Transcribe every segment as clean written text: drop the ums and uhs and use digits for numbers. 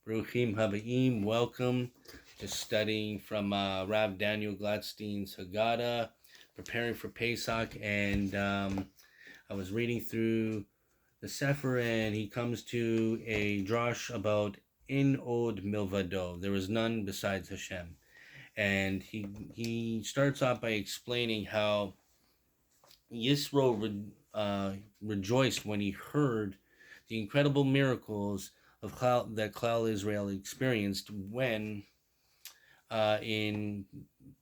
Bruchim Habaim, welcome. Just studying from Rav Daniel Gladstein's Haggadah, preparing for Pesach, and I was reading through the Sefer, and he comes to a drosh about Ein Od Milvado. There is none besides Hashem, and he starts off by explaining how Yisro rejoiced when he heard the incredible miracles that Klal Israel experienced when in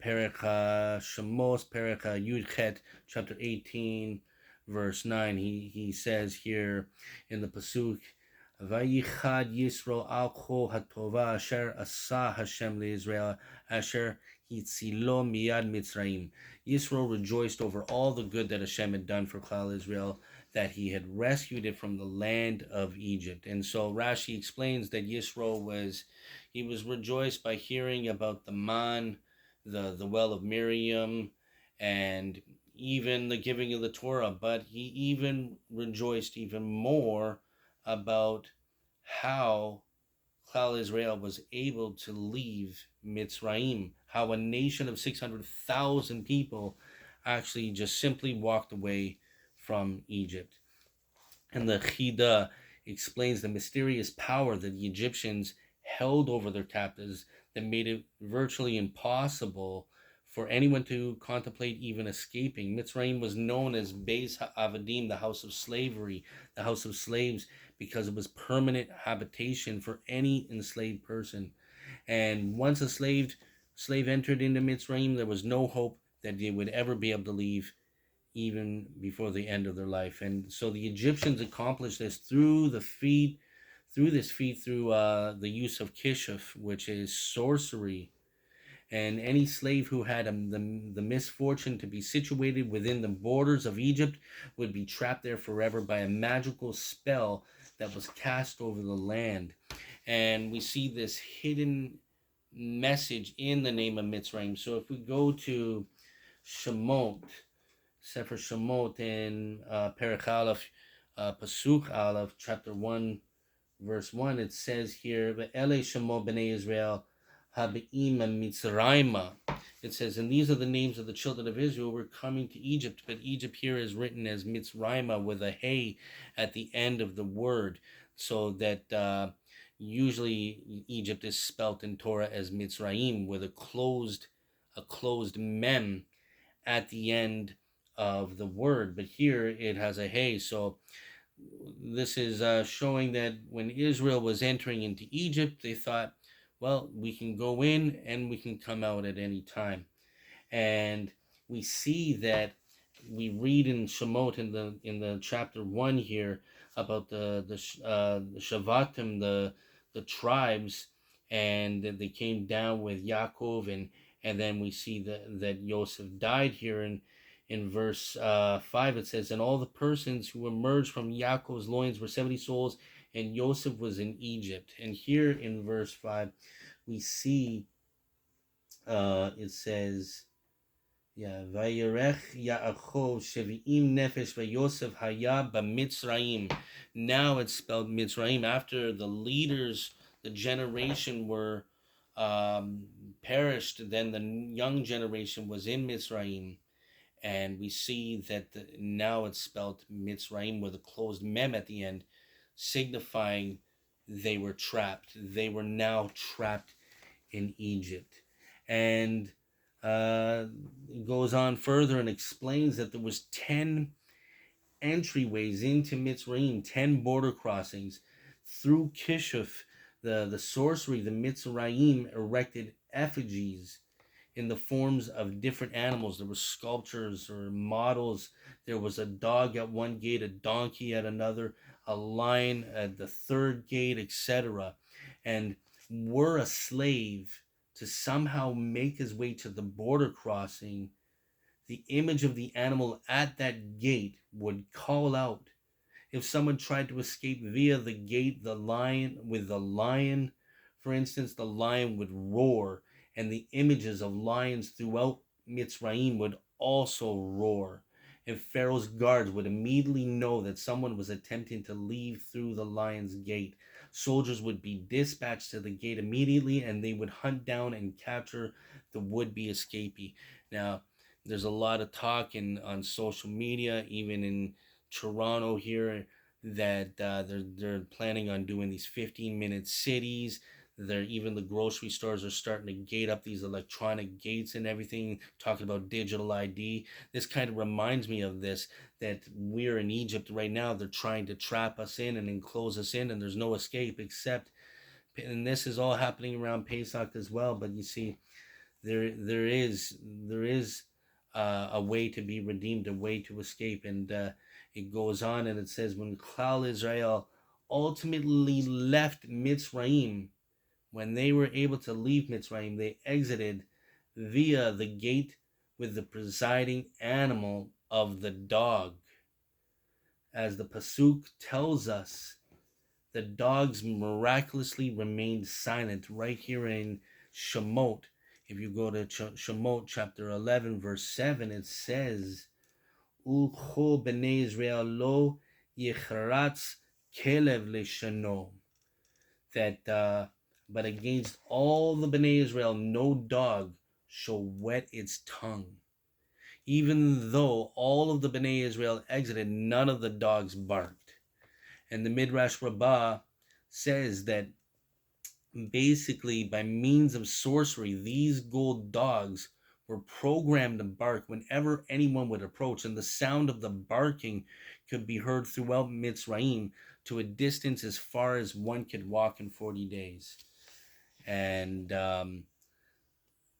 Perek Shemos, Perek Yudchet, chapter 18, verse 9, he says here in the Pasuk, Vayichad Yisro al Kol Hatova Asher Asa Hashem LeIsrael Asher Hitzilo Miyad Mitzrayim. Yisro rejoiced over all the good that Hashem had done for Klal Israel, that he had rescued it from the land of Egypt. And so Rashi explains that Yisro was rejoiced by hearing about the man, the well of Miriam, and even the giving of the Torah, but he even rejoiced even more about how Klal Israel was able to leave Mitzrayim, how a nation of 600,000 people actually just simply walked away from Egypt. And the Chida explains the mysterious power that the Egyptians held over their captives that made it virtually impossible for anyone to contemplate even escaping. Mitzrayim was known as Beis Ha'avadim, the house of slavery, the house of slaves, because it was permanent habitation for any enslaved person. And once a slave entered into Mitzrayim, there was no hope that they would ever be able to leave, even before the end of their life. And so the Egyptians accomplished this through the use of kishuf, which is sorcery. And any slave who had the misfortune to be situated within the borders of Egypt would be trapped there forever by a magical spell that was cast over the land. And we see this hidden message in the name of Mitzrayim. So if we go to Shemot, Sefer Shemot in Perek Aleph, Pasuk Aleph, chapter 1, verse 1, it says here, Ve'ele Shemot b'nei Israel habe'im Mitzrayma. It says, and these are the names of the children of Israel who were coming to Egypt, but Egypt here is written as Mitzrayma with a hey at the end of the word, so that usually Egypt is spelt in Torah as Mitzrayim with a closed mem at the end of the word, but here it has a hey. So this is showing that when Israel was entering into Egypt, they thought, well, we can go in and we can come out at any time. And we see that we read in Shemot in the chapter 1 here about the Shavatim, the tribes, and they came down with Yaakov, and then we see that Yosef died here in verse 5. It says, and all the persons who emerged from Yaakov's loins were 70 souls, and Yosef was in Egypt. And here in verse 5, we see it says, Vayerech Yaakov Shevi'im Nefesh Vayosef Haya B'Mitzrayim. Now it's spelled Mitzrayim. After the leaders, the generation were perished, then the young generation was in Mitzrayim. And we see that now it's spelled Mitzrayim with a closed mem at the end, signifying they were trapped. They were now trapped in Egypt. And it goes on further and explains that there was 10 entryways into Mitzrayim, 10 border crossings. Through Kishuf, the sorcery, the Mitzrayim erected effigies in the forms of different animals. There were sculptures or models. There was a dog at one gate, a donkey at another, a lion at the third gate, etc. And were a slave to somehow make his way to the border crossing, the image of the animal at that gate would call out. If someone tried to escape via the gate, the lion, for instance, the lion would roar, and the images of lions throughout Mitzrayim would also roar. And Pharaoh's guards would immediately know that someone was attempting to leave through the lion's gate. Soldiers would be dispatched to the gate immediately, and they would hunt down and capture the would-be escapee. Now, there's a lot of talk on social media, even in Toronto here, that they're planning on doing these 15-minute cities. They're even the grocery stores are starting to gate up these electronic gates and everything, talking about digital ID. This kind of reminds me of this, that we're in Egypt right now. They're trying to trap us in and enclose us in, and there's no escape except. And this is all happening around Pesach as well. But you see, there is a way to be redeemed, a way to escape, and it goes on and it says when Klal Israel ultimately left Mitzrayim, when they were able to leave Mitzrayim, they exited via the gate with the presiding animal of the dog. As the Pasuk tells us, the dogs miraculously remained silent right here in Shemot. If you go to Shemot chapter 11, verse 7, it says, Ulcho b'nei Israel lo yichratz kelev leshano. That, but against all the Bnei Israel, no dog shall wet its tongue. Even though all of the Bnei Israel exited, none of the dogs barked. And the Midrash Rabbah says that basically by means of sorcery, these gold dogs were programmed to bark whenever anyone would approach, and the sound of the barking could be heard throughout Mitzrayim to a distance as far as one could walk in 40 days. And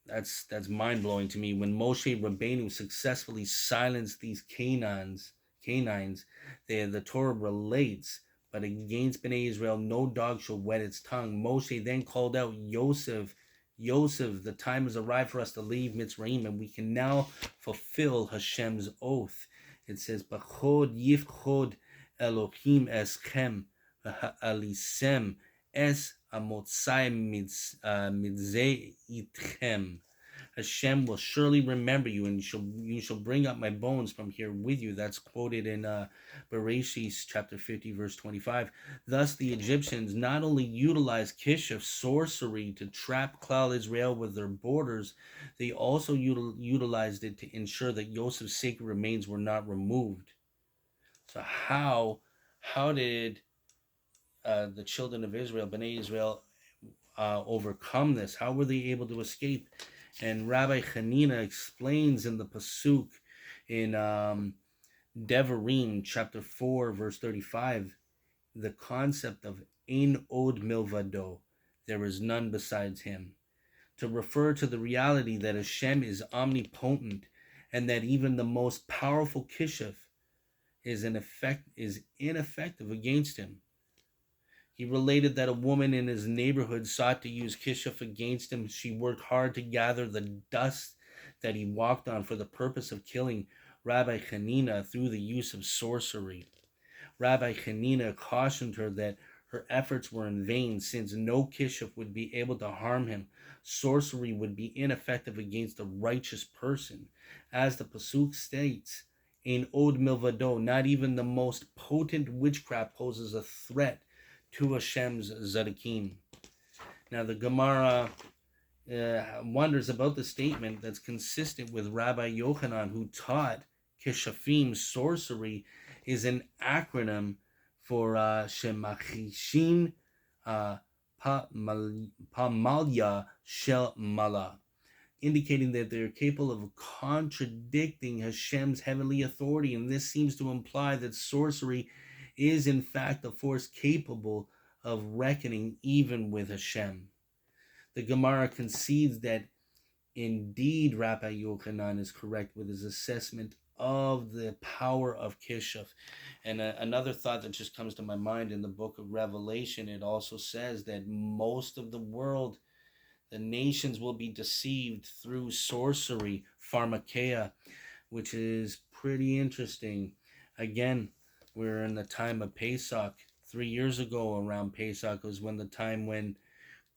that's mind-blowing to me. When Moshe Rabbeinu successfully silenced these canines, the Torah relates, but against Bnei Israel, no dog shall wet its tongue. Moshe then called out Yosef, the time has arrived for us to leave Mitzrayim, and we can now fulfill Hashem's oath. It says, Bachod yifchod Elohim eschem, v'ha'alisem es amotzai midzei itchem. Hashem will surely remember you, and you shall bring up my bones from here with you. That's quoted in Bereshit chapter 50, verse 25. Thus, the Egyptians not only utilized kishuf, sorcery, to trap Klal Israel with their borders, they also utilized it to ensure that Joseph's sacred remains were not removed. So how did the children of Israel, Bnei Israel, overcome this? How were they able to escape? And Rabbi Hanina explains in the Pasuk in Devarim chapter 4, verse 35, the concept of Ein Od Milvado, there is none besides him, to refer to the reality that Hashem is omnipotent and that even the most powerful kishuf is ineffective against him. He related that a woman in his neighborhood sought to use kishuf against him. She worked hard to gather the dust that he walked on for the purpose of killing Rabbi Hanina through the use of sorcery. Rabbi Hanina cautioned her that her efforts were in vain, since no kishuf would be able to harm him. Sorcery would be ineffective against a righteous person. As the Pasuk states, Ein Od Milvado, not even the most potent witchcraft poses a threat to Hashem's Tzaddikim. Now the Gemara wonders about the statement that's consistent with Rabbi Yochanan, who taught Kishafim, sorcery, is an acronym for Shemachishin Pamalya Shel Mala, indicating that they're capable of contradicting Hashem's heavenly authority. And this seems to imply that sorcery is in fact a force capable of reckoning even with Hashem. The Gemara concedes that indeed Rabbi Yochanan is correct with his assessment of the power of kishuf. And another thought that just comes to my mind, in the book of Revelation, it also says that most of the world, the nations, will be deceived through sorcery, pharmakeia, which is pretty interesting. Again, we're in the time of Pesach. 3 years ago around Pesach was when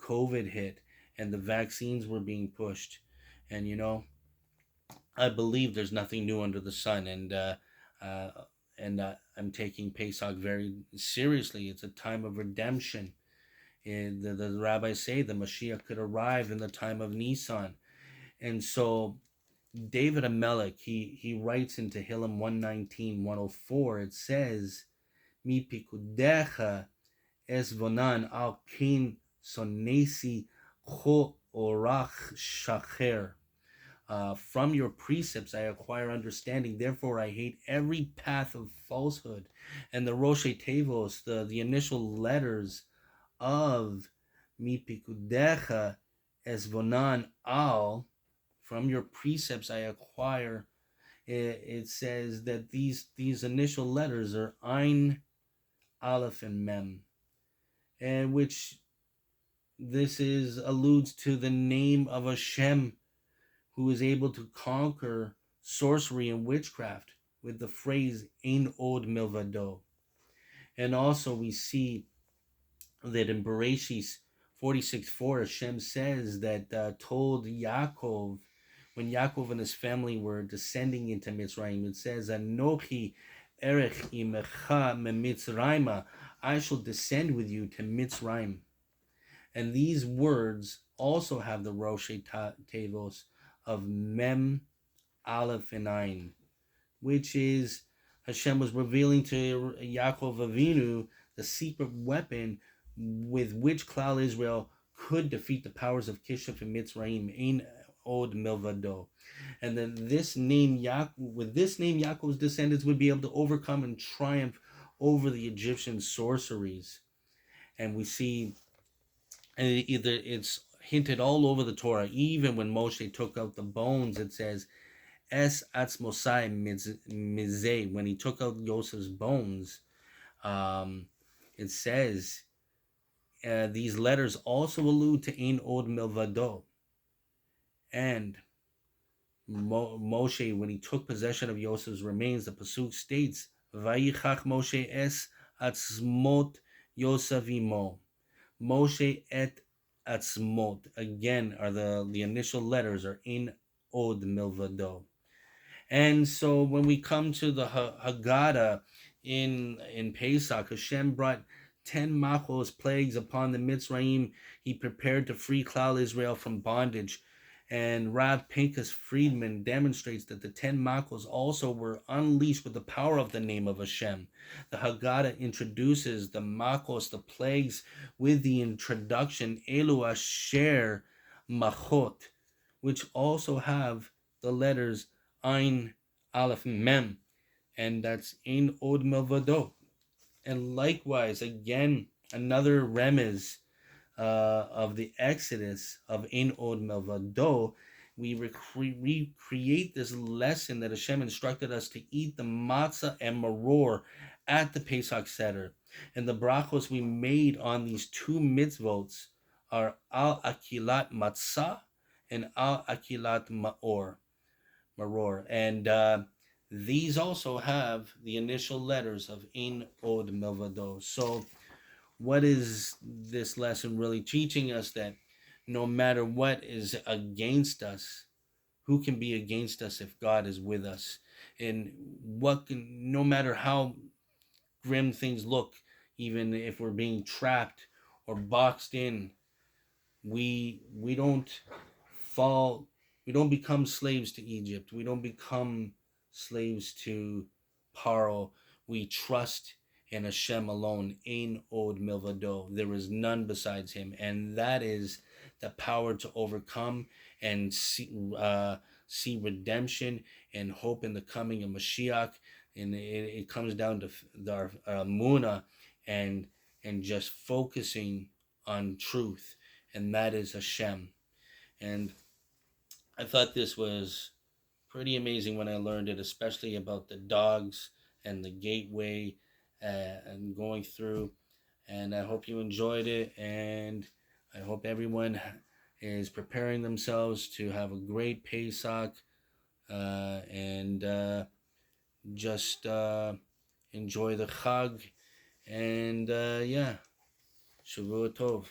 COVID hit and the vaccines were being pushed. And I believe there's nothing new under the sun, and I'm taking Pesach very seriously. It's a time of redemption. And the rabbis say the Mashiach could arrive in the time of Nisan. And so David Amelech, he writes in Tehillim 119, 104, it says, Mi pikudecha es vonan al kin sonesi cho orach shacher. From your precepts I acquire understanding, therefore I hate every path of falsehood. And the Rosh Tevos, the initial letters of Mi pikudecha es vonan al, from your precepts I acquire, it says that these initial letters are Ein, Aleph, and Mem, and which this is alludes to the name of Hashem, who is able to conquer sorcery and witchcraft with the phrase Ein Od Milvado. And also we see that in Bereshit 46:4, Hashem says that told Yaakov, when Yaakov and his family were descending into Mitzrayim, it says, Anochi erech imecha memitzrayma, I shall descend with you to Mitzrayim. And these words also have the Rosh Tevos of Mem, Aleph, and Ein, which is Hashem was revealing to Yaakov Avinu the secret weapon with which Klal Israel could defeat the powers of Kishaf and Mitzrayim, Ein Od Milvado. And then this name, with this name, Yaakov's descendants would be able to overcome and triumph over the Egyptian sorceries. And we see, and it's hinted all over the Torah. Even when Moshe took out the bones, it says, Es atzmosai mizeh, when he took out Joseph's bones, it says, these letters also allude to Ein Od Milvado. And Moshe, when he took possession of Joseph's remains, the pasuk states, Vayichach Moshe es atzmot Yosef imo. Moshe et atzmot, again, are the initial letters are Ein Od Milvado. And so when we come to the Haggadah in Pesach, Hashem brought 10 machos, plagues, upon the Mitzrayim. He prepared to free Klal Israel from bondage. And Rav Pinchas Friedman demonstrates that the 10 machos also were unleashed with the power of the name of Hashem. The Haggadah introduces the machos, the plagues, with the introduction Elu Asher Machot, which also have the letters Ein, Aleph, Mem, and that's Ein Od Milvado. And likewise, again, another remez of the Exodus of Ein Od Milvado, we recreate this lesson that Hashem instructed us to eat the matzah and maror at the Pesach Seder. And the brachos we made on these two mitzvot are Al Akilat Matzah and Al Akilat Maror. And these also have the initial letters of Ein Od Milvado. So what is this lesson really teaching us? That no matter what is against us, who can be against us if God is with us? And no matter how grim things look, even if we're being trapped or boxed in, we don't fall. We don't become slaves to Egypt. We don't become slaves to Paro. We trust in Hashem alone. Ein Od Milvado. There is none besides him. And that is the power to overcome and see redemption and hope in the coming of Mashiach. And it comes down to our Muna and just focusing on truth. And that is Hashem. And I thought this was pretty amazing when I learned it, especially about the dogs and the gateway and going through. And I hope you enjoyed it, and I hope everyone is preparing themselves to have a great Pesach and just enjoy the Chag. And yeah, Shavua Tov.